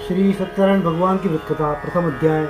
श्री सत्यनारायण भगवान की व्रत कथा। प्रथम अध्याय।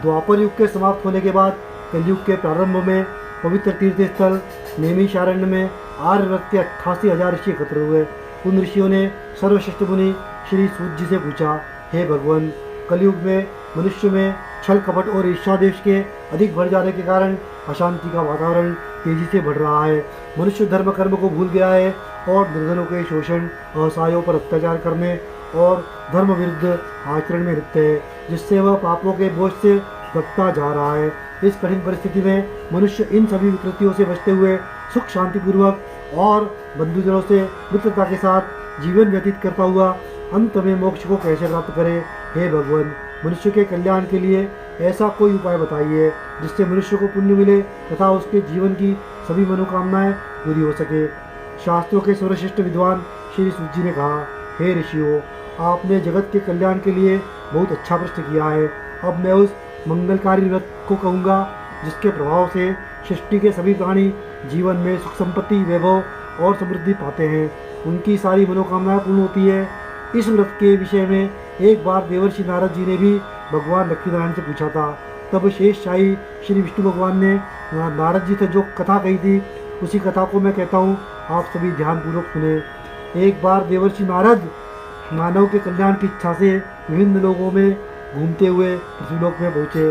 द्वापर युग के समाप्त होने के बाद कलयुग के प्रारंभ में पवित्र तीर्थ स्थल नैमिषारण्य में आर्य व्रत के 88,000 ऋषि एकत्र हुए। उन ऋषियों ने सर्वश्रेष्ठ मुनि श्री सूत जी से पूछा, हे भगवान, कलयुग में मनुष्य में छल कपट और ईर्ष्यादेश के अधिक बढ़ जाने के कारण अशांति का वातावरण तेजी से बढ़ रहा है। मनुष्य धर्म कर्म को भूल गया है और निर्धनों के शोषण, असहायों पर अत्याचार करने और धर्म विरुद्ध आचरण में लिप्त है, जिससे वह पापों के बोझ से दबता जा रहा है। इस कठिन परिस्थिति में मनुष्य इन सभी विकृतियों से बचते हुए सुख शांतिपूर्वक और बंधुजनों से मित्रता के साथ जीवन व्यतीत करता हुआ अंत में मोक्ष को कैसे प्राप्त करे। हे भगवान, मनुष्य के कल्याण के लिए ऐसा कोई उपाय बताइए जिससे मनुष्य को पुण्य मिले तथा उसके जीवन की सभी मनोकामनाएं पूरी हो सके। शास्त्रों के सर्वश्रेष्ठ विद्वान श्री सूत जी ने कहा, हे ऋषियों, आपने जगत के कल्याण के लिए बहुत अच्छा प्रश्न किया है। अब मैं उस मंगलकारी व्रत को कहूँगा जिसके प्रभाव से सृष्टि के सभी प्राणी जीवन में सुख संपत्ति, वैभव और समृद्धि पाते हैं, उनकी सारी मनोकामनाएं पूर्ण होती है। इस व्रत के विषय में एक बार देवर्षि नारद जी ने भी भगवान लक्ष्मीनारायण से पूछा था। तब शेषशाही श्री विष्णु भगवान ने नारद जी से जो कथा कही थी उसी कथा को मैं कहता हूँ, आप सभी ध्यानपूर्वक सुने। एक बार देवर्षि नारद मानव के कल्याण की इच्छा से विभिन्न लोगों में घूमते हुए पृथ्वीलोक में पहुँचे।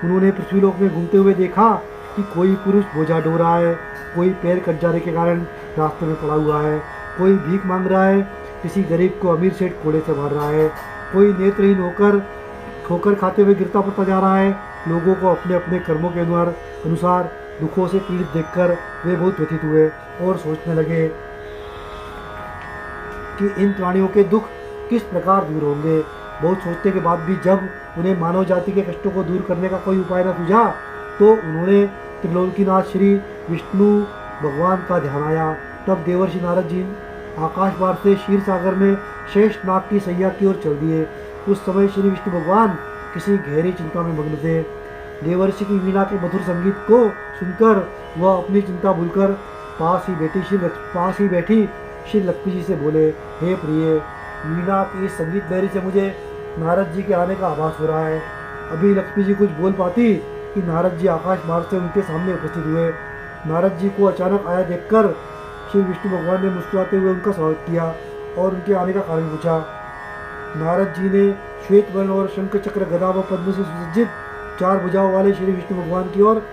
उन्होंने पृथ्वीलोक में घूमते हुए देखा कि कोई पुरुष बोझा ढो रहा है, कोई पैर कट जाने के कारण रास्ते में पड़ा हुआ है, कोई भीख मांग रहा है, किसी गरीब को अमीर सेठ कोड़े से मार रहा है, कोई नेत्रहीन होकर ठोकर खाते हुए गिरता पड़ता जा रहा है। लोगों को अपने अपने कर्मों के अनुसार दुखों से पीड़ित देखकर वे बहुत व्यथित हुए और सोचने लगे कि इन प्राणियों के दुख किस प्रकार दूर होंगे। बहुत सोचने के बाद भी जब उन्हें मानव जाति के कष्टों को दूर करने का कोई उपाय न सूझा तो उन्होंने त्रिलोकीनाथ श्री विष्णु भगवान का ध्यान आया। तब देवर्षि नारद जी आकाश मार्ग से क्षीर सागर में शेष नाग की सैया की ओर चल दिए। उस समय श्री विष्णु भगवान किसी गहरी चिंता में मग्न थे। देवर्षि की वीणा के मधुर संगीत को सुनकर वह अपनी चिंता भूलकर पास ही बैठी श्री लक्ष्मी जी से बोले, हे प्रिय, वीणा की इस संगीत लहरी से मुझे नारद जी के आने का आभास हो रहा है। अभी लक्ष्मी जी कुछ बोल पाती कि नारद जी आकाश मार्ग से उनके सामने उपस्थित हुए। नारद जी को अचानक आया देखकर श्री विष्णु भगवान ने मुस्कुराते हुए उनका स्वागत किया और उनके आने का कारण पूछा। नारद जी ने श्वेत वर्ण और शंख चक्र गदा व पद्म से सुसज्जित 4 भुजाओं वाले श्री विष्णु भगवान की ओर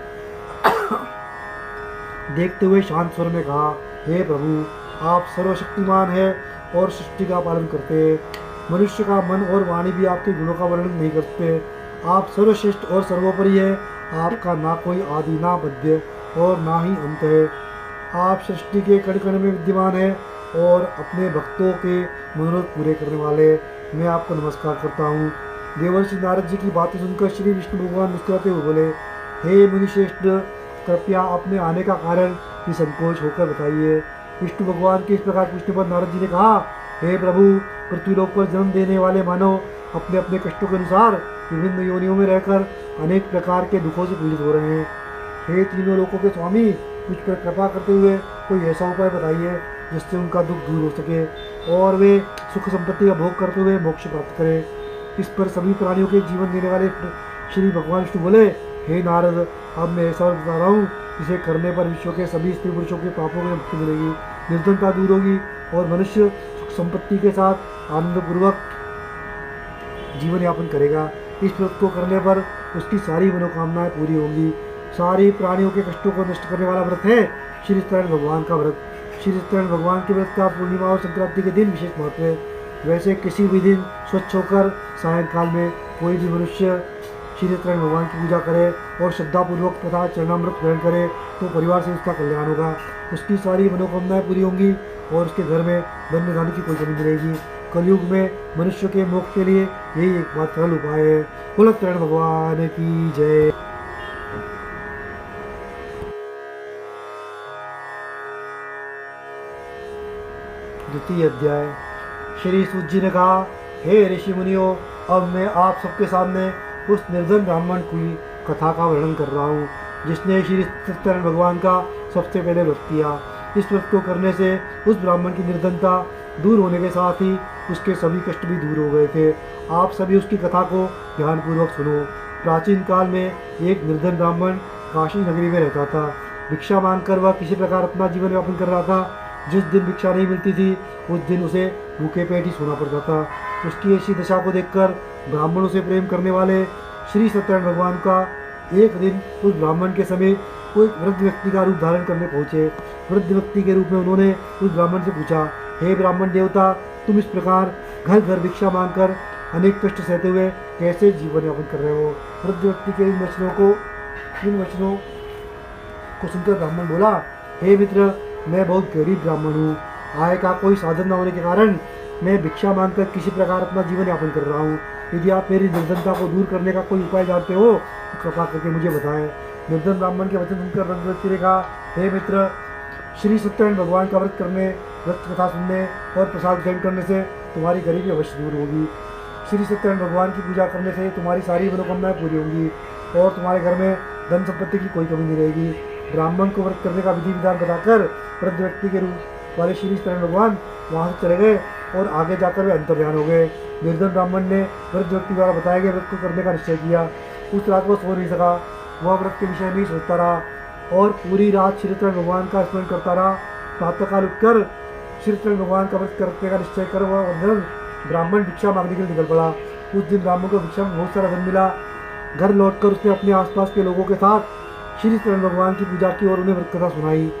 देखते हुए शांत स्वर में कहा, हे प्रभु, आप सर्वशक्तिमान हैं और सृष्टि का पालन करते हैं। मनुष्य का मन और वाणी भी आपके गुणों का वर्णन नहीं करते। आप सर्वश्रेष्ठ और सर्वोपरि है। आपका ना कोई आदि, ना मध्य और ना ही अंत है। आप सृष्टि के कण कण में विद्यमान है और अपने भक्तों के मनोरथ पूरे करने वाले। मैं आपको नमस्कार करता हूँ। देवर्षि नारद जी की बातें सुनकर श्री विष्णु भगवान मुस्कुराते हुए बोले, हे मुनिश्रेष्ठ, कृपया अपने आने का कारण निसंकोच होकर बताइए। विष्णु भगवान के इस प्रकार पूछने पर नारद जी ने कहा, हे प्रभु, पृथ्वीलोक पर जन्म देने वाले मानव अपने अपने कष्टों के अनुसार विभिन्न योनियों में रहकर अनेक प्रकार के दुखों से पीड़ित हो रहे हैं। हे तीनों लोकों के स्वामी, मुझ पर कृपा करते हुए कोई ऐसा उपाय बताइए जिससे उनका दुख दूर हो सके और वे सुख संपत्ति का भोग करते हुए मोक्ष प्राप्त करें। इस पर सभी प्राणियों के जीवन देने वाले श्री भगवान विष्णु बोले, हे नारद, अब मैं ऐसा बता रहा हूँ जिसे करने पर विश्व के सभी स्त्री पुरुषों के पापों में मुक्ति मिलेगी, निर्धनता दूर होगी और मनुष्य सुख संपत्ति के साथ आनंदपूर्वक जीवन यापन करेगा। इस व्रत को करने पर उसकी सारी मनोकामनाएं पूरी होंगी। सारी प्राणियों के कष्टों को नष्ट करने वाला व्रत है श्री सत्यनारायण भगवान का व्रत। श्री सत्यनारायण भगवान के व्रत का पूर्णिमा और संक्रांति के दिन विशेष महत्व है। वैसे किसी भी दिन स्वच्छ होकर सायंकाल में कोई भी मनुष्य श्री सत्यनारायण भगवान की पूजा करे और श्रद्धापूर्वक तथा चरणामृत ग्रहण करे तो परिवार से उसका कल्याण होगा, उसकी सारी मनोकामनाएं पूरी होंगी और उसके घर में धन धान्य की कोई कमी मिलेगी। कलयुग में मनुष्य के मोक्ष के लिए यही एक बात सरल उपाय है। बोलो सत्यनारायण भगवान की जय। द्वितीय अध्याय। श्री सूत जी ने कहा, हे ऋषि मुनियों, अब मैं आप सबके सामने उस निर्धन ब्राह्मण की कथा का वर्णन कर रहा हूँ जिसने श्री सत्यनारायण भगवान का सबसे पहले व्रत किया। इस व्रत को करने से उस ब्राह्मण की निर्धनता दूर होने के साथ ही उसके सभी कष्ट भी दूर हो गए थे। आप सभी उसकी कथा को ध्यानपूर्वक सुनो। प्राचीन काल में एक निर्धन ब्राह्मण काशी नगरी में रहता था। भिक्षा मांगकर वह किसी प्रकार अपना जीवन यापन कर रहा था। जिस दिन भिक्षा नहीं मिलती थी उस दिन उसे भूखे पेट ही सोना पड़ता था। उसकी ऐसी दशा को देखकर ब्राह्मणों से प्रेम करने वाले श्री सत्यनारायण भगवान का एक दिन उस ब्राह्मण के समीप कोई वृद्ध व्यक्ति का रूप धारण करने पहुँचे। वृद्ध व्यक्ति के रूप में उन्होंने उस ब्राह्मण से पूछा, हे ब्राह्मण देवता, तुम इस प्रकार घर घर भिक्षा मांगकर अनेक कष्ट सहते हुए कैसे जीवन यापन कर रहे हो? वृद्ध व्यक्ति के इन वचनों को सुनकर ब्राह्मण बोला, हे मित्र, मैं बहुत गरीब ब्राह्मण हूँ। आय का कोई साधन न होने के कारण मैं भिक्षा मांगकर किसी प्रकार अपना जीवन यापन कर रहा हूँ। यदि आप मेरी निर्धनता को दूर करने का कोई उपाय जानते हो तो कृपा करके मुझे बताएं। निर्धन ब्राह्मण के वचन सुनकर वृद्ध व्यक्ति ने कहा, हे मित्र, श्री सत्यनारायण भगवान का व्रत करने, व्रत कथा सुनने और प्रसाद ग्रहण करने से तुम्हारी गरीबी अवश्य दूर होगी। श्री सत्यनारायण भगवान की पूजा करने से तुम्हारी सारी मनोकामनाएं पूरी होंगी और तुम्हारे घर में धन संपत्ति की कोई कमी नहीं रहेगी। ब्राह्मण को व्रत करने का विधि विधान बताकर वृद्ध व्यक्ति के रूप वाले श्री सत्यनारायण भगवान वहाँ से चले गए और आगे जाकर वे अंतर्ध्यान हो गए। निर्धन ब्राह्मण ने वृद्ध व्यक्ति द्वारा बताए गए व्रत को करने का निश्चय किया। उस रात वो सो नहीं सका। वह व्रत के विषय में ही सोचता रहा और पूरी रात श्री सत्यनारायण भगवान का स्मरण करता रहा। प्रातःकाल उठकर श्री सत्यनारायण भगवान का व्रत करने का निश्चय कर वह ब्राह्मण भिक्षा मांगने के लिए निकल पड़ा। उस दिन ब्राह्मण को भिक्षा में बहुत सारा धन मिला। घर लौटकर उसने अपने आसपास के लोगों के साथ श्री सत्यनारायण भगवान की पूजा की और उन्हें व्रत कथा सुनाई।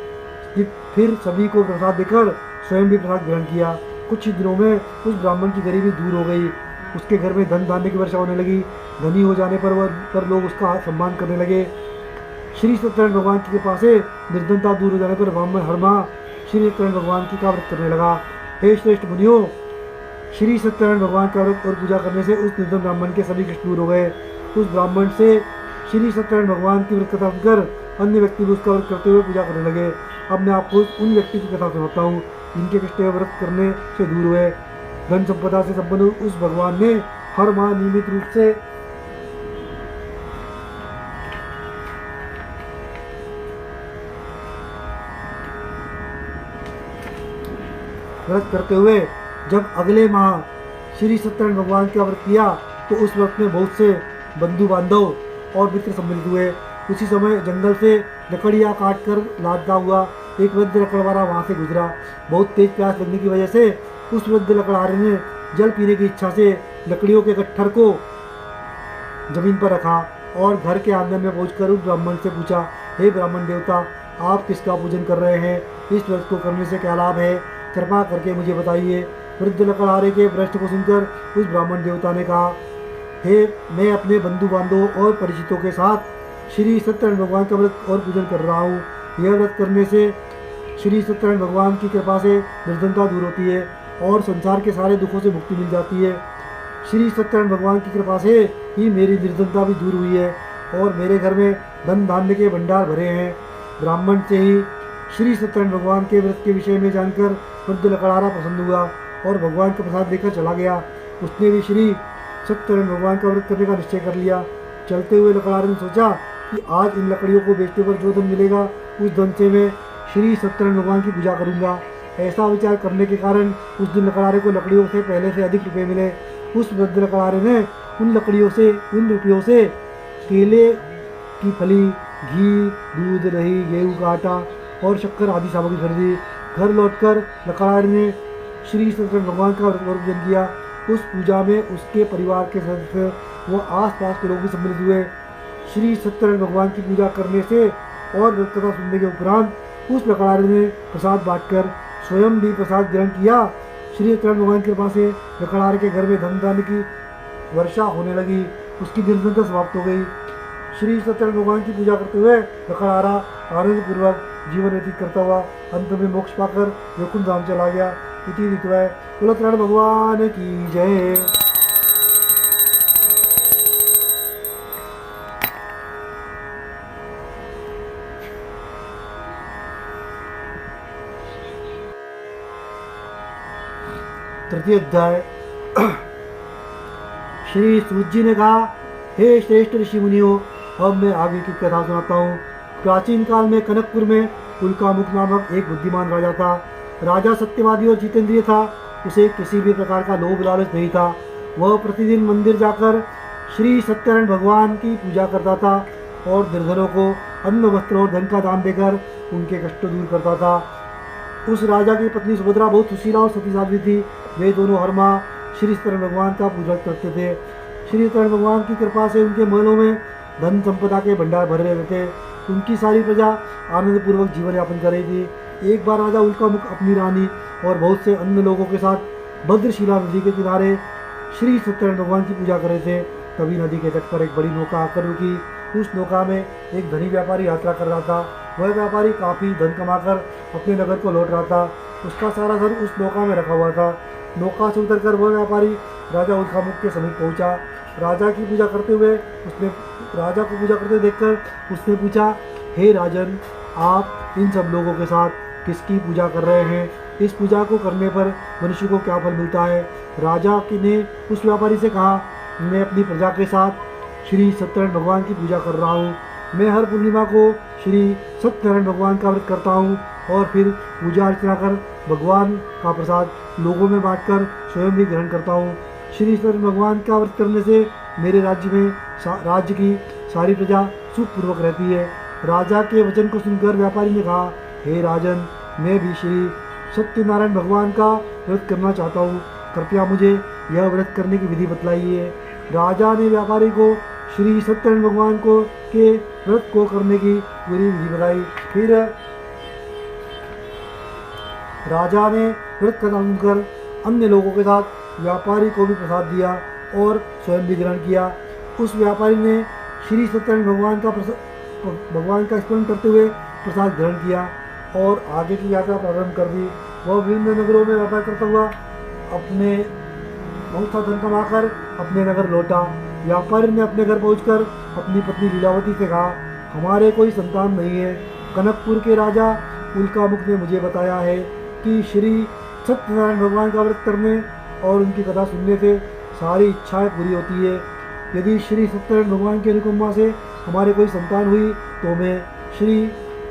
फिर सभी को प्रसाद देकर स्वयं भी प्रसाद ग्रहण किया। कुछ ही दिनों में उस ब्राह्मण की गरीबी दूर हो गई। उसके घर में धन धान्य की वर्षा होने लगी। धनी हो जाने पर लोग उसका सम्मान करने लगे। श्री सत्यनारायण भगवान की कृपा से निर्धनता दूर हो जाने पर ब्राह्मण हर माह श्री सत्यनारायण भगवान की का व्रत करने लगा। हे श्रेष्ठ मुनियों, श्री सत्यनारायण भगवान का व्रत और पूजा करने से उस निर्धन ब्राह्मण के सभी कष्ट दूर हो गए। उस ब्राह्मण से श्री सत्यनारायण भगवान की व्रत कथा सुनकर अन्य व्यक्ति भी उसका व्रत करते हुए पूजा करने लगे। अब मैं आपको उन व्यक्ति की कथा सुनाता हूँ जिनके कष्ट व्रत करने से दूर हुए। धन संपदा से संपन्न उस भगवान ने हर माह नियमित रूप से व्रत करते हुए जब अगले माह श्री सत्यनारायण भगवान का व्रत किया तो उस व्रत में बहुत से बंधु बांधव और मित्र सम्मिलित हुए। उसी समय जंगल से लकड़ियाँ काटकर लादता हुआ एक वृद्ध लकड़वारा वहाँ से गुजरा। बहुत तेज प्यास लगने की वजह से उस वृद्ध लकड़हारे ने जल पीने की इच्छा से लकड़ियों के गट्ठर को जमीन पर रखा और घर के आंगन में पहुंचकर उस ब्राह्मण से पूछा, हे ब्राह्मण देवता, आप किसका पूजन कर रहे हैं? इस व्रत को करने से क्या लाभ है? कृपा करके मुझे बताइए। वृद्ध लकड़हारे के प्रश्न को सुनकर उस ब्राह्मण देवता ने कहा, हे, मैं अपने बंधु बांधवों और परिचितों के साथ श्री सत्यनारायण भगवान का व्रत और पूजन कर रहा हूँ। यह व्रत करने से श्री सत्यनारायण भगवान की कृपा से निर्धनता दूर होती है और संसार के सारे दुखों से मुक्ति मिल जाती है। श्री सत्यनारायण भगवान की कृपा से ही मेरी निर्धनता भी दूर हुई है और मेरे घर में धन धान्य के भंडार भरे हैं। ब्राह्मण से ही श्री सत्यनारायण भगवान के व्रत के विषय में जानकर वृद्ध लकड़हारा प्रसन्न हुआ और भगवान का प्रसाद देकर चला गया। उसने भी श्री सत्यनारायण भगवान का व्रत करने का निश्चय कर लिया। चलते हुए लकड़हारे ने सोचा कि आज इन लकड़ियों को बेचने पर जो धन मिलेगा उस धन से मैं श्री सत्यनारायण भगवान की पूजा करूंगा। ऐसा विचार करने के कारण उस दिन लकड़हारे को लकड़ियों से पहले से अधिक रुपए मिले। उस वृद्ध लकड़हारे ने उन रुपयों से केले की फली, घी, दूध, दही, गेहूँ का आटा और शक्कर आदि सामग्री खरीदी। घर लौटकर लकड़हारे ने श्री सत्यनारायण भगवान का पूजन किया। उस पूजा में उसके परिवार के सदस्य व आसपास के लोग भी सम्मिलित हुए। श्री सत्यनारायण भगवान की पूजा करने से और व्रत कथा सुनने के उपरांत उस लकड़हारे ने प्रसाद बांटकर स्वयं भी प्रसाद ग्रहण किया। श्री सत्यनारायण भगवान की कृपा से लकड़हारे के घर में धन धान्य की वर्षा होने लगी। उसकी निर्धनता समाप्त हो गई। श्री सत्यनारायण भगवान की पूजा करते हुए लकड़हारा आनंदपूर्वक जीवन व्यतीत करता हुआ अंत में मोक्ष पाकर वैकुंठ धाम चला गया। इति ऋतुवाय सत्यनारायण भगवान की जय। तृतीय अध्याय। श्री सूत जी ने कहा, हे श्रेष्ठ ऋषि मुनियों, अब मैं आगे की कथा सुनाता हूँ। प्राचीन काल में कनकपुर में उल्कामुख नामक एक बुद्धिमान राजा था। राजा सत्यवादी और जितेंद्रिय था। उसे किसी भी प्रकार का लोभ लालच नहीं था। वह प्रतिदिन मंदिर जाकर श्री सत्यनारायण भगवान की पूजा करता था और निर्धनों को अन्न वस्त्र और धन का दान देकर उनके कष्ट दूर करता था। उस राजा की पत्नी सुभद्रा बहुत सुशीला और सती साध्वी थी। वे दोनों हर माह श्री सत्यनारायण भगवान का पूजा करते थे। श्री सत्यनारायण भगवान की कृपा से उनके महलों में धन संपदा के भंडार भरे रहते थे। उनकी सारी प्रजा आनंदपूर्वक जीवन यापन कर रही थी। एक बार राजा उल्कामुख अपनी रानी और बहुत से अन्य लोगों के साथ भद्रशिला नदी के किनारे श्री सत्यनारायण भगवान की पूजा कर रहे थे। तभी नदी के तट पर एक बड़ी नौका आकर रुकी। उस नौका में एक धनी व्यापारी यात्रा कर रहा था। वह व्यापारी काफ़ी धन कमाकर अपने नगर को लौट रहा था। उसका सारा धन उस नौका में रखा हुआ था। नौका से उतरकर वह व्यापारी राजा उल्कामुख के समीप पहुंचा। राजा को पूजा करते हुए देखकर उसने पूछा, हे राजन, आप इन सब लोगों के साथ किसकी पूजा कर रहे हैं? इस पूजा को करने पर मनुष्य को क्या फल मिलता है? राजा ने उस व्यापारी से कहा, मैं अपनी प्रजा के साथ श्री सत्यनारायण भगवान की पूजा कर रहा हूँ। मैं हर पूर्णिमा को श्री सत्यनारायण भगवान का व्रत करता हूँ और फिर पूजा अर्चना कर भगवान का प्रसाद लोगों में बांटकर स्वयं भी ग्रहण करता हूँ। श्री सत्यनारायण भगवान का व्रत करने से मेरे राज्य में राज्य की सारी प्रजा सुखपूर्वक रहती है। राजा के वचन को सुनकर व्यापारी ने कहा, हे राजन, मैं भी श्री सत्यनारायण भगवान का व्रत करना चाहता हूँ। कृपया मुझे यह व्रत करने की विधि बतलाइए। राजा ने व्यापारी को श्री सत्यनारायण भगवान के व्रत को करने की पूरी विधि बताई। फिर राजा ने व्रत करना सुनकर अन्य लोगों के साथ व्यापारी को भी प्रसाद दिया और स्वयं भी ग्रहण किया। उस व्यापारी ने श्री सत्यनारायण भगवान का स्मरण करते हुए प्रसाद ग्रहण किया और आगे की यात्रा प्रारंभ कर दी। वह विभिन्न नगरों में व्यापार करता हुआ अपने बहुत सा धन कमाकर अपने नगर लौटा। व्यापारी ने अपने घर पहुंचकर अपनी पत्नी लीलावती से कहा, हमारे कोई संतान नहीं है। कनकपुर के राजा उल्कामुख ने मुझे बताया है कि श्री सत्यनारायण भगवान का व्रत करने और उनकी कथा सुनने से सारी इच्छाएं पूरी होती है। यदि श्री सत्यनारायण भगवान के अनुकंपा से हमारे कोई संतान हुई तो मैं श्री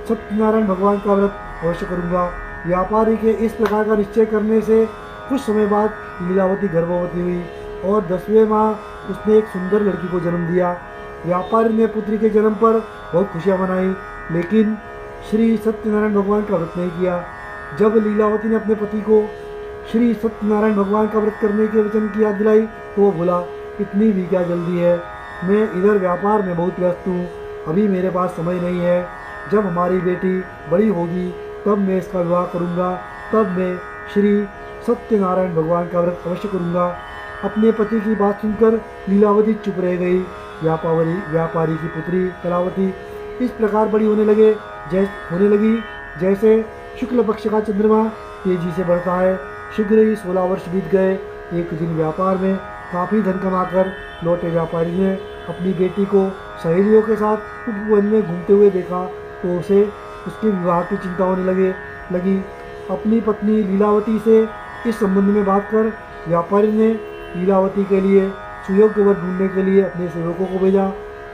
सत्यनारायण भगवान का व्रत अवश्य करूँगा। व्यापारी के इस प्रकार का निश्चय करने से कुछ समय बाद लीलावती गर्भवती हुई और 10वें माह उसने एक सुंदर लड़की को जन्म दिया। व्यापारी ने पुत्री के जन्म पर बहुत खुशियाँ मनाई, लेकिन श्री सत्यनारायण भगवान का व्रत नहीं किया। जब लीलावती ने अपने पति को श्री सत्यनारायण भगवान का व्रत करने के वचन की याद दिलाई तो वो बोला, इतनी भी क्या जल्दी है, मैं इधर व्यापार में बहुत व्यस्त हूँ, अभी मेरे पास समय नहीं है। जब हमारी बेटी बड़ी होगी तब मैं इसका विवाह करूँगा, तब मैं श्री सत्यनारायण भगवान का व्रत अवश्य करूँगा। अपने पति की बात सुनकर लीलावती चुप रह गई। व्यापारी की पुत्री कलावती इस प्रकार बड़ी होने लगी जैसे शुक्ल पक्ष का चंद्रमा तेजी से बढ़ता है। शीघ्र ही 16 वर्ष बीत गए। एक दिन व्यापार में काफ़ी धन कमाकर लौटे व्यापारी ने अपनी बेटी को सहेलियों के साथ उपवन में घूमते हुए देखा तो उसे उसके विवाह की चिंता होने लगी। अपनी पत्नी लीलावती से इस संबंध में बात कर व्यापारी ने लीलावती के लिए सुयोग्य वर ढूंढने के लिए अपने सेवकों को भेजा।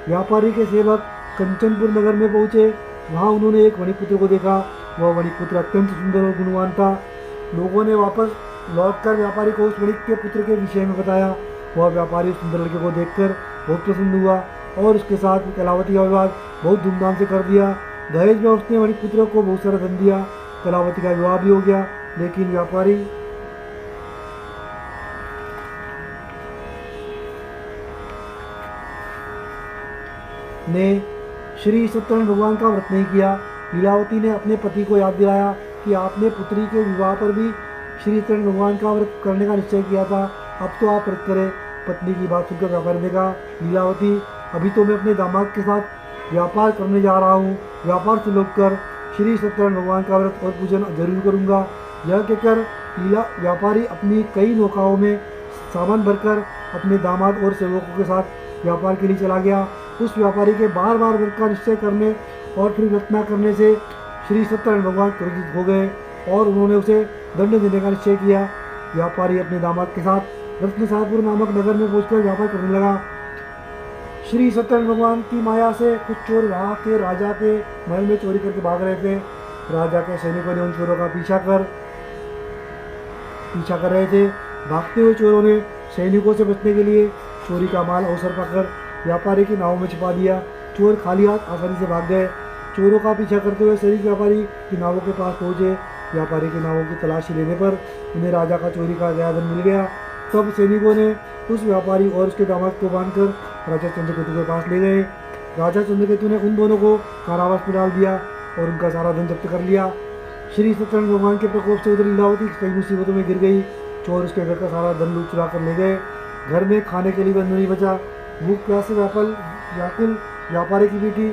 व्यापारी के सेवक कंचनपुर नगर में पहुँचे। वहाँ उन्होंने एक मणिपुत्र को देखा। वह मणिपुत्र अत्यंत सुंदर और गुणवान था। लोगों ने वापस लौटकर व्यापारी को उस मणिक के पुत्र के विषय में बताया। वह व्यापारी उस सुंदर लड़के को देखकर बहुत प्रसन्न हुआ और उसके साथ कलावती का विवाह बहुत धूमधाम से कर दिया। दहेज में उसने मणिपुत्र को बहुत सारा धन दिया। कलावती का विवाह भी हो गया, लेकिन व्यापारी ने श्री सत्यनारायण भगवान का व्रत नहीं किया। लीलावती ने अपने पति को याद दिलाया कि आपने पुत्री के विवाह पर भी श्री सत्यनारायण भगवान का व्रत करने का निश्चय किया था, अब तो आप व्रत करें। पत्नी की बात सुनकर व्यापारी ने कहा, लीलावती, अभी तो मैं अपने दामाद के साथ व्यापार करने जा रहा हूँ। व्यापार से लौटकर श्री सत्यनारायण भगवान का व्रत और पूजन जरूर करूँगा। यह कहकर व्यापारी अपनी कई नौकाओं में सामान भरकर अपने दामाद और सेवकों के साथ व्यापार के लिए चला गया। उस व्यापारी के बार बार व्रत का निश्चय करने और फिर व्रत न करने से श्री सत्यनारायण भगवान क्रोधित हो गए और उन्होंने उसे दंड देने का निश्चय किया। व्यापारी अपने दामाद के साथ रत्नसारपुर नामक नगर में पहुंचकर व्यापार करने लगा। श्री सत्यनारायण भगवान की माया से कुछ चोर वहाँ के राजा के महल में चोरी करके भाग रहे थे। राजा के सैनिकों ने उन चोरों का पीछा कर पीछा कर रहे थे। भागते हुए चोरों ने सैनिकों से बचने के लिए चोरी का माल अवसर पाकर व्यापारी की नाव में छिपा दिया। चोर खाली हाथ आसानी से भाग गए। चोरों का पीछा करते हुए सैनिक व्यापारी की नावों के पास पहुंचे। व्यापारी की नावों की तलाशी लेने पर उन्हें राजा का चोरी का गया धन मिल गया। तब सैनिकों ने उस व्यापारी और उसके दामाद को बांधकर राजा चंद्रकेतु के पास ले गए। राजा चंद्रकेतु ने उन दोनों को कारावास में डाल दिया और उनका सारा धन जब्त कर लिया। श्री सत्यनारायण भगवान के प्रकोप से उधर लीलावती कई मुसीबतों में गिर गई। चोर उसके घर का सारा धन लूट चुरा कर ले गए। घर में खाने के लिए भी अन्न नहीं बचा। भूख प्यास से व्याकुल व्यापारी की बेटी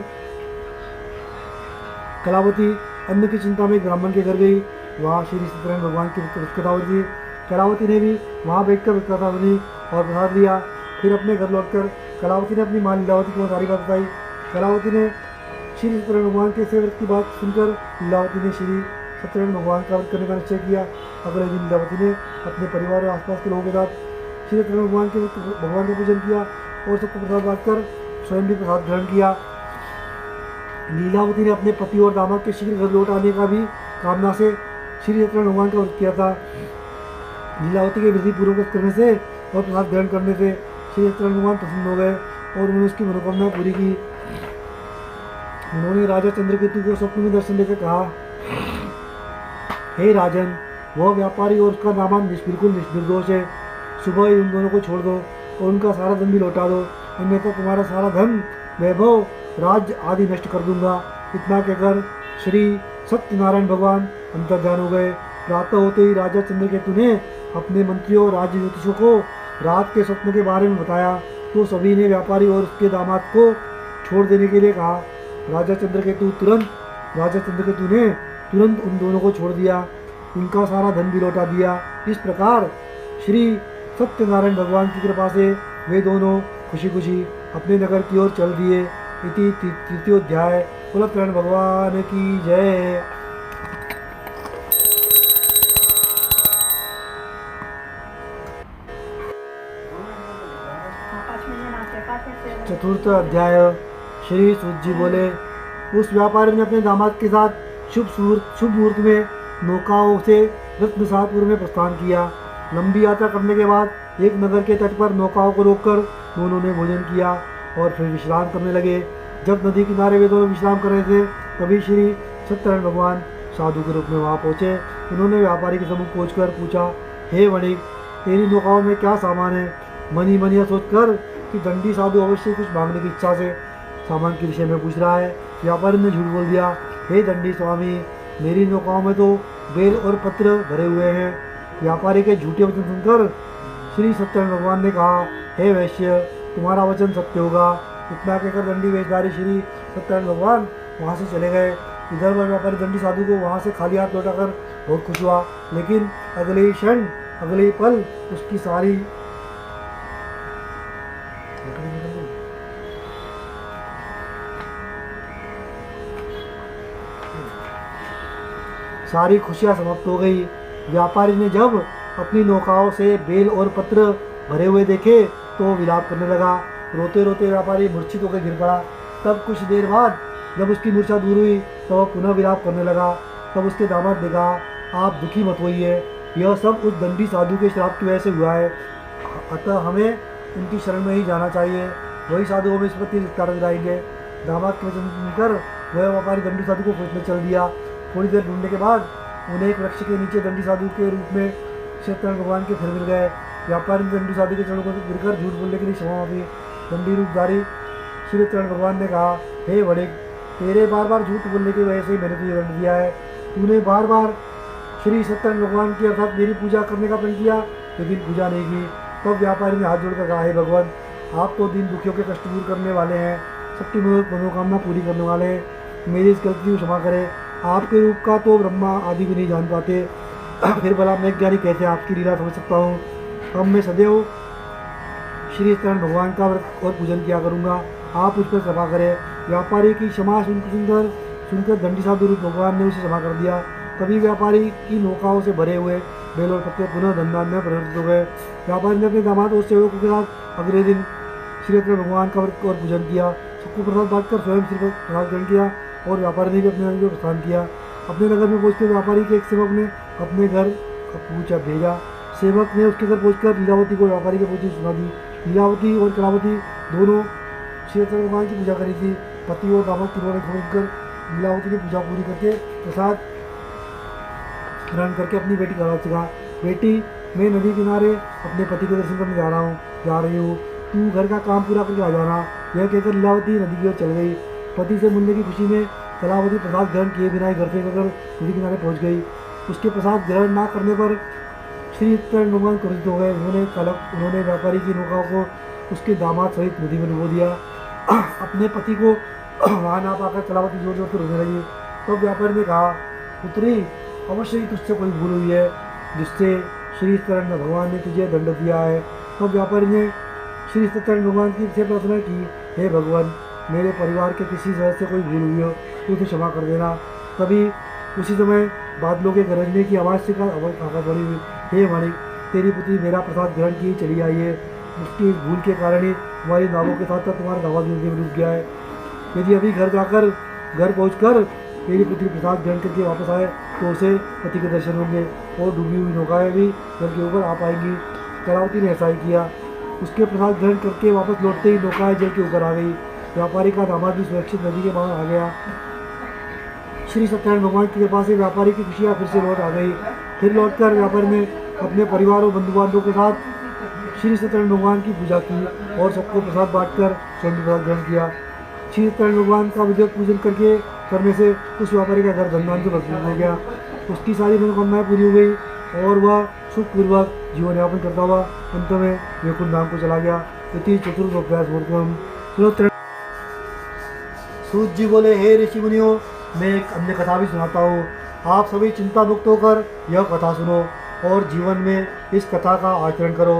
कलावती अन्न की चिंता में ब्राह्मण के घर गई। वहाँ श्री सत्यनारायण भगवान की कथा होती। कलावती ने भी वहाँ बैठकर कथा सुनी और प्रसाद लिया। फिर अपने घर लौटकर कलावती ने अपनी माँ लीलावती को सारी बात बताई। कलावती ने श्री सत्यनारायण भगवान के इस व्रत की बात सुनकर लीलावती ने श्री सत्यनारायण भगवान का व्रत करने का निश्चय किया। अगले दिन लीलावती ने अपने परिवार और आसपास के लोगों के साथ श्री सत्यनारायण भगवान का पूजन किया और सबको प्रसाद बांटकर स्वयं भी प्रसाद ग्रहण किया। लीलावती ने अपने पति और दामाद के शीघ्र घर लौट आने का भी कामना से श्री सत्यनारायण भगवान का व्रत किया था। लीलावती के विधि पूर्वक करने से और प्रसाद ग्रहण करने से श्री सत्यनारायण भगवान प्रसन्न हो गए और उन्होंने उसकी मनोकामना पूरी की। उन्होंने राजा चंद्रकेतु को स्वप्न में दर्शन देकर कहा, हे राजन, वह व्यापारी और उसका दामाद बिल्कुल निर्दोष है। सुबह ही उन दोनों को छोड़ दो और उनका सारा धन भी लौटा दो, अन्यथा तुम्हारा सारा धन, वैभव, राज्य आदि नष्ट कर दूंगा। इतना कहकर श्री सत्यनारायण भगवान अंतर्ध्यान हो गए। प्रातः होते ही राजा चंद्रकेतु ने अपने मंत्रियों और राज्य ज्योतिषों को रात के स्वप्न के बारे में बताया तो सभी ने व्यापारी और उसके दामाद को छोड़ देने के लिए कहा। राजा चंद्रकेतु ने तुरंत उन दोनों को छोड़ दिया। उनका सारा धन भी लौटा दिया। इस प्रकार श्री सत्यनारायण भगवान की कृपा से वे दोनों खुशी खुशी अपने नगर की ओर चल दिए। इति तृतीयोध्याय। सत्यनारायण भगवान की जय। चतुर्थ अध्याय। श्री सूत जी बोले, उस व्यापारी ने अपने दामाद के साथ शुभ मुहूर्त में नौकाओं से रत्नसारपुर में प्रस्थान किया। लंबी यात्रा करने के बाद एक नगर के तट पर नौकाओं को रोककर दोनों ने भोजन किया और फिर विश्राम करने लगे। जब नदी किनारे वे दोनों विश्राम कर रहे थे तभी श्री सत्यनारायण भगवान साधु के रूप में वहाँ पहुँचे। उन्होंने व्यापारी के सम्मुख पहुँचकर पूछा, हे वणिक, तेरी नौकाओं में क्या सामान है? मनी मन यह सोचकर कि दंडी साधु अवश्य कुछ मांगने की इच्छा से सामान के विषय में पूछ रहा है, व्यापारी ने झूठ बोल दिया। हे दंडी स्वामी, मेरी नौकाओं में तो बेल और पत्र भरे हुए हैं। व्यापारी के झूठे वचन सुनकर श्री सत्यनारायण भगवान ने कहा, हे वैश्य, तुम्हारा वचन सत्य होगा। इतना कहकर दंडी वेशधारी श्री सत्यनारायण भगवान वहाँ से चले गए। इधर वह व्यापारी दंडी साधु को वहाँ से खाली हाथ लौटाकर बहुत खुश हुआ, लेकिन अगले ही क्षण, अगले ही पल उसकी सारी खुशियाँ समाप्त हो गई। व्यापारी ने जब अपनी नौकाओं से बेल और पत्र भरे हुए देखे तो विलाप करने लगा। रोते रोते व्यापारी मूर्छित होकर गिर पड़ा। तब कुछ देर बाद जब उसकी मूर्छा दूर हुई तो वह पुनः विलाप करने लगा। तब उसके दामाद ने कहा, आप दुखी मत होइए, यह सब उस दंडी साधु के श्राप की वजह से हुआ है, अतः हमें उनकी शरण में ही जाना चाहिए। वही साधु हमें इस पर छुटकारा दिलाएंगे। दामाद के वचन सुनकर वह व्यापारी दंडी साधु को खोजने चल दिया। थोड़ी देर ढूंढने के बाद उन्हें एक वृक्ष के नीचे दंडी साधु के रूप में सत्यनारायण भगवान के फिर मिल गए। व्यापारी ने दंडी साधु के चरणों को गिरकर झूठ बोलने के लिए क्षमा मांगी। दंडी रूपधारी श्री सत्यनारायण भगवान ने कहा, हे वणिक, तेरे बार बार झूठ बोलने की वजह से मैंने तुझे दंड दिया है। तूने बार बार श्री सत्यनारायण भगवान की अर्थात मेरी पूजा करने का प्रण किया, लेकिन पूजा नहीं की। तब व्यापारी ने हाथ जोड़कर कहा, हे भगवान, आप तो दीन दुखियों के कष्ट दूर करने वाले हैं, सबकी मनोकामना पूरी करने वाले हैं, मेरी इस गलती को क्षमा करें। आपके रूप का तो ब्रह्मा आदि भी नहीं जान पाते, फिर भला मैं ज्ञानी कैसे आपकी लीला समझ सकता हूँ। अब मैं सदैव श्री सत्यनारायण भगवान का व्रत और पूजन किया करूँगा, आप उस पर कृपा करें। व्यापारी की क्षमा सुनकर दंडी साधु रूप भगवान ने उसे क्षमा कर दिया। तभी व्यापारी की नौकाओं से भरे हुए बेल और पत्ते पुनः धनदान में परिवर्तित हो गए। व्यापारी ने अपने दामाद और सेवकों के साथ अगले दिन श्री सत्यनारायण भगवान का व्रत और पूजन किया। सबको प्रसाद बांटकर स्वयं श्री प्रसाद ग्रहण किया और व्यापारी ने भी अपने नगर में प्रस्थान किया। अपने नगर में पहुंचकर व्यापारी के एक सेवक ने अपने घर पूछा भेजा। सेवक ने उसके घर पहुंचकर लीलावती को व्यापारी के पूछी सुना दी। लीलावती और कलावती दोनों श्री सत्यनारायण भगवान की पूजा करी थी। पति और दामाद की रोने खोलकर लीलावती ने पूजा पूरी करके प्रसाद ग्रहण करके अपनी बेटी का हाथ कहा, बेटी मैं नदी किनारे अपने पति के दर्शन करने जा रही हूँ, तू घर का काम पूरा करके आ जाना। यह कहकर लीलावती नदी की ओर चल गई। पति से मिलने की खुशी में कलावती प्रसाद ग्रहण किए बिना ही घर से निकलकर नदी किनारे पहुँच गई। उसके प्रसाद ग्रहण न करने पर श्री सत्यनारायण भगवान क्रोधित हो गए। उन्होंने व्यापारी की नौका को उसके दामाद सहित नदी में डुबो दिया। अपने पति को वहाँ ना पाकर कलावती जोर जोर से रोने लगी। तब व्यापारी ने कहा, पुत्री अवश्य ही तुझसे कोई भूल हुई है जिससे श्री सत्यनारायण भगवान ने तुझे दंड दिया है। तब व्यापारी ने श्री सत्यनारायण भगवान की से प्रार्थना की, हे भगवान मेरे परिवार के किसी सदस्य से कोई भूल हुई हो तो उसे क्षमा कर देना। तभी उसी समय बादलों के गरजने की आवाज़ से आकाशवाणी हुई, हे मालिक तेरी पुत्री मेरा प्रसाद ग्रहण की चली आई है, उसकी भूल के कारण ही हमारी नावों के साथ साथ तुम्हारा दामाद नदी में डूब गया है। यदि अभी घर पहुंचकर तेरी पुत्री प्रसाद ग्रहण करके वापस आए तो उसे पति के दर्शन होंगे और डूबी हुई नौकाएं भी जल के ऊपर आ पाएंगी। कलावती ने ऐसा ही किया। उसके प्रसाद ग्रहण करके वापस लौटते ही नौकाएं जल के ऊपर आ गई। व्यापारी का दामाद भी सुरक्षित नदी के बाहर आ गया। श्री सत्यनारायण भगवान की कृपा से व्यापारी की खुशियाँ फिर से लौट आ गई। फिर लौटकर व्यापारी ने अपने परिवार और बंधु बांधवों के साथ श्री सत्यनारायण भगवान की पूजा की और सबको प्रसाद बांटकर स्वयं प्रसाद ग्रहण किया। श्री सत्यनारायण भगवान का विधिवत पूजन करने से उस व्यापारी का घर धन से भरपूर हो गया। उसकी सारी मनोकामनाएं पूरी हो गई और वह सुखपूर्वक जीवन यापन करता हुआ अंत में वैकुंठ धाम को चला गया। इति चतुर्थोपन्यास मूर्तम। सूत जी बोले, हे ऋषि मुनियों, मैं एक अन्य कथा भी सुनाता हूँ। आप सभी चिंता मुक्त होकर यह कथा सुनो और जीवन में इस कथा का आचरण करो।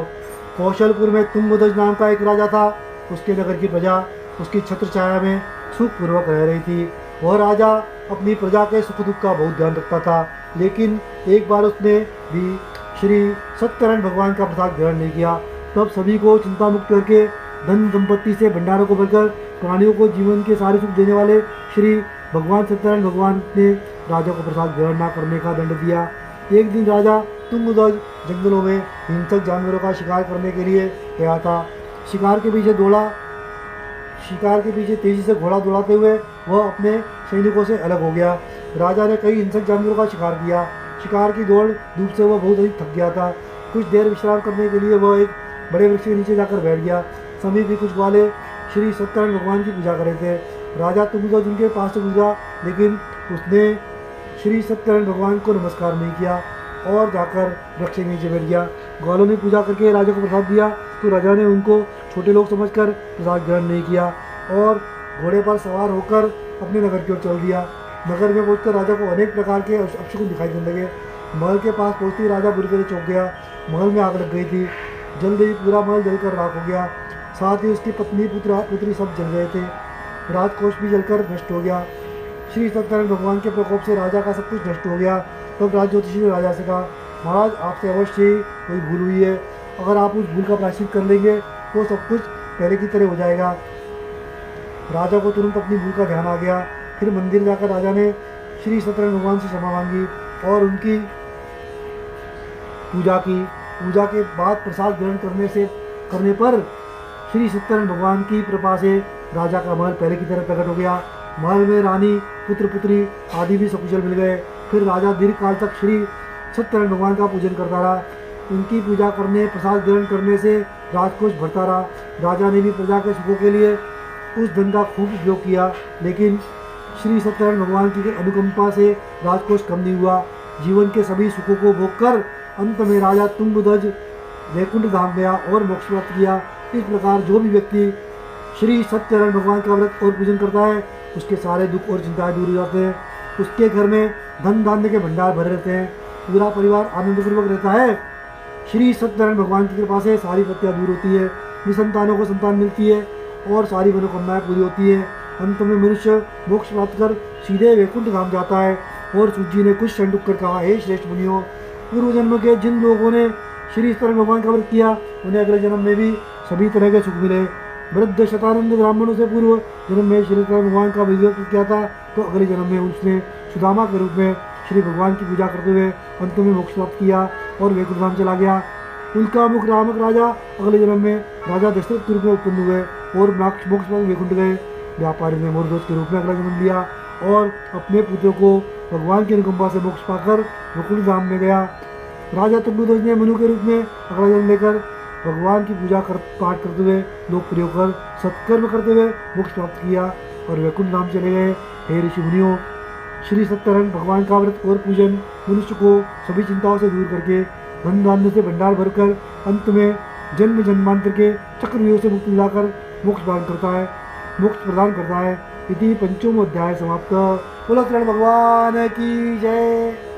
कौशलपुर में तुंगध्वज नाम का एक राजा था। उसके नगर की प्रजा उसकी छत्र छाया में सुखपूर्वक रह रही थी। वह राजा अपनी प्रजा के सुख दुख का बहुत ध्यान रखता था, लेकिन एक बार उसने भी श्री सत्यनारायण भगवान का प्रसाद ग्रहण नहीं किया। तब सभी को चिंता मुक्त करके धन संपत्ति से भंडारों को भरकर प्राणियों को जीवन के सारे सुख देने वाले श्री भगवान सत्यनारायण भगवान ने राजा को प्रसाद ग्रहण न करने का दंड दिया। एक दिन राजा तुंगध्वज जंगलों में हिंसक जानवरों का शिकार करने के लिए गया था। शिकार के पीछे तेजी से घोड़ा दौड़ाते हुए वह अपने सैनिकों से अलग हो गया। राजा ने कई हिंसक जानवरों का शिकार किया। शिकार की दौड़ धूप से वह बहुत अधिक थक गया था। कुछ देर विश्राम करने के लिए वह एक बड़े वृक्ष के नीचे जाकर बैठ गया। समीप ही कुछ ग्वाले श्री सत्यनारायण भगवान की पूजा कर रहे थे। राजा तुंगध्वज उनके पास से गुजरा, लेकिन उसने श्री सत्यनारायण भगवान को नमस्कार नहीं किया और जाकर वृक्ष के नीचे बैठ गया। ग्वालों ने पूजा करके राजा को प्रसाद दिया तो राजा ने उनको छोटे लोग समझकर प्रसाद ग्रहण नहीं किया और घोड़े पर सवार होकर अपने नगर की ओर चल दिया। नगर में पहुंचकर राजा को अनेक प्रकार के अपशकुन दिखाई देने लगे। महल के पास पहुंचते ही राजा बुरी तरह चौंक गया। महल में आग लग गई थी। जल्द ही पूरा महल जलकर राख हो गया। साथ ही उसकी पत्नी पुत्री सब जल गए थे। राजकोष भी जलकर नष्ट हो गया। श्री सत्यनारायण भगवान के प्रकोप से राजा का सब कुछ नष्ट हो गया। तब राजज्योतिषी ने राजा से कहा, महाराज आपसे अवश्य ही कोई भूल हुई है। अगर आप उस भूल का प्रायश्चित कर लेंगे तो सब कुछ पहले की तरह हो जाएगा। राजा को तुरंत अपनी भूल का ध्यान आ गया। फिर मंदिर जाकर राजा ने श्री सत्यनारायण भगवान से क्षमा मांगी और उनकी पूजा की। पूजा के बाद प्रसाद ग्रहण करने पर श्री सत्यनारायण भगवान की कृपा से राजा का महल पहले की तरह प्रकट हो गया। महल में रानी, पुत्र पुत्री आदि भी सकुशल मिल गए। फिर राजा दीर्घ काल तक श्री सत्यनारायण भगवान का पूजन करता रहा। उनकी पूजा करने, प्रसाद ग्रहण करने से राजकोष भरता रहा। राजा ने भी प्रजा के सुखों के लिए उस धन का खूब उपयोग किया, लेकिन श्री सत्यनारायण भगवान की अनुकंपा से राजकोष कम नहीं हुआ। जीवन के सभी सुखों को भोगकर अंत में राजा तुंगध्वज वैकुंठ धाम गया और मोक्ष प्राप्त किया। इस प्रकार जो भी व्यक्ति श्री सत्यनारायण भगवान का व्रत और पूजन करता है उसके सारे दुख और चिंताएं दूर हो जाते हैं। उसके घर में धन धान्य के भंडार भरे रहते हैं। पूरा परिवार आनंदपूर्वक रहता है। श्री सत्यनारायण भगवान की कृपा से सारी पत्तियाँ दूर होती है। निसंतानों को संतान मिलती है और सारी मनोकामनाएं पूरी होती है। अंत में मनुष्य मोक्ष प्राप्त कर सीधे वैकुंठ धाम जाता है। और सूत जी ने कुछ क्षण रुक कर कहा, हे श्रेष्ठ मुनियों, पूर्व जन्म के जिन लोगों ने श्री सत्यनारायण भगवान का व्रत किया उन्हें अगले जन्म में भी सभी तरह के सुख मिले। वृद्ध शतानंद ब्राह्मणों से पूर्व जन्म में श्री सत्यनारायण भगवान का विधिवत किया था तो अगले जन्म में उसने सुदामा के रूप में श्री भगवान की पूजा करते हुए अंत में मोक्ष प्राप्त किया और वैकुंठ धाम चला गया। उनका मुख रामक राजा अगले जन्म में राजा दशरथ के रूप में उत्पन्न हुए और मोक्ष में वैकुंठ गए। व्यापारी ने मोरध्वज के रूप में अगला जन्म लिया और अपने पुत्रों को भगवान की अनुकंपा से मोक्ष पाकर वैकुंठ धाम में गया। राजा तुंगध्वज ने मनु के रूप में अगला जन्म लेकर भगवान की पाठ करते हुए लोकप्रिय होकर सत्कर्म करते हुए मोक्ष प्राप्त किया और वैकुंठ धाम चले गए। हे ऋषि मुनियों, श्री सत्यनारायण भगवान का व्रत और पूजन मनुष्य को सभी चिंताओं से दूर करके धन धान्य से भंडार भरकर अंत में जन्म जन्मांतर के चक्रव्यूह से मुक्ति दिलाकर मोक्ष प्रदान करता है। इति पंचमो अध्याय समाप्त। बोलो शरण भगवान की जय।